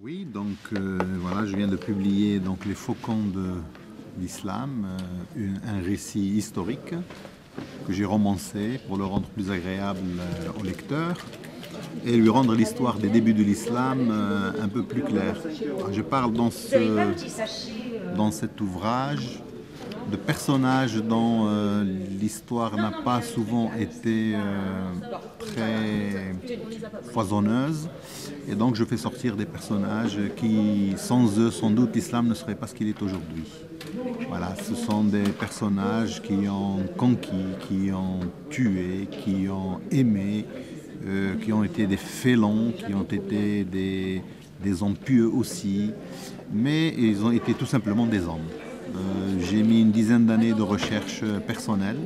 Oui, donc voilà, je viens de publier donc, Les Faucons de l'Islam, un récit historique que j'ai romancé pour le rendre plus agréable au lecteur et lui rendre l'histoire des débuts de l'islam un peu plus claire. Je parle dans cet ouvrage de personnages dont l'histoire n'a pas souvent été très foisonneuse. Et donc je fais sortir des personnages qui, sans eux, sans doute, l'islam ne serait pas ce qu'il est aujourd'hui. Voilà, ce sont des personnages qui ont conquis, qui ont tué, qui ont aimé, qui ont été des félons, qui ont été des hommes pieux aussi, mais ils ont été tout simplement des hommes. J'ai mis une dizaine d'années de recherche personnelle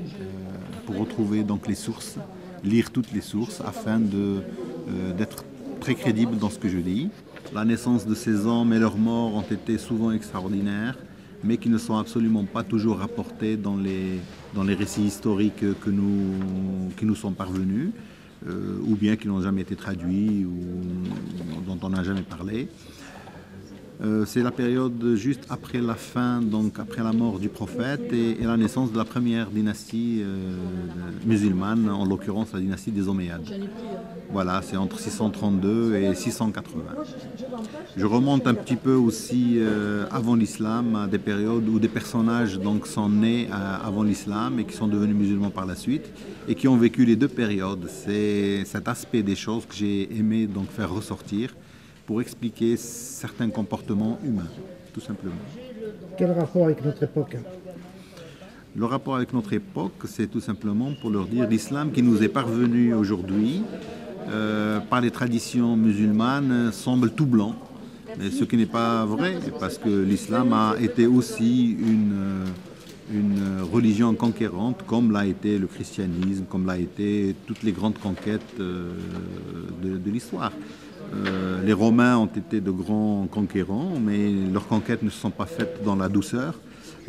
pour retrouver donc les sources, lire toutes les sources afin d'être très crédible dans ce que je dis. La naissance de ces hommes et leur mort ont été souvent extraordinaires, mais qui ne sont absolument pas toujours rapportés dans les récits historiques qui nous sont parvenus, ou bien qui n'ont jamais été traduits ou dont on n'a jamais parlé. C'est la période juste après la fin, donc après la mort du prophète et la naissance de la première dynastie musulmane, en l'occurrence la dynastie des Omeyyades. Voilà, c'est entre 632 et 680. Je remonte un petit peu aussi avant l'islam, à des périodes où des personnages donc, sont nés avant l'islam et qui sont devenus musulmans par la suite et qui ont vécu les deux périodes. C'est cet aspect des choses que j'ai aimé donc, faire ressortir pour expliquer certains comportements humains, tout simplement. Quel rapport avec notre époque? Le rapport avec notre époque, c'est tout simplement pour leur dire l'islam qui nous est parvenu aujourd'hui par les traditions musulmanes semble tout blanc, mais ce qui n'est pas vrai, parce que l'islam a été aussi une religion conquérante, comme l'a été le christianisme, comme l'a été toutes les grandes conquêtes de l'histoire. Les Romains ont été de grands conquérants, mais leurs conquêtes ne se sont pas faites dans la douceur,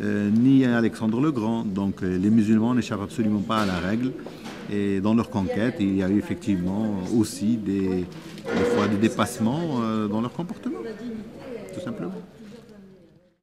ni Alexandre le Grand. Donc les musulmans n'échappent absolument pas à la règle. Et dans leurs conquêtes, il y a eu effectivement aussi des fois des dépassements dans leur comportement, tout simplement.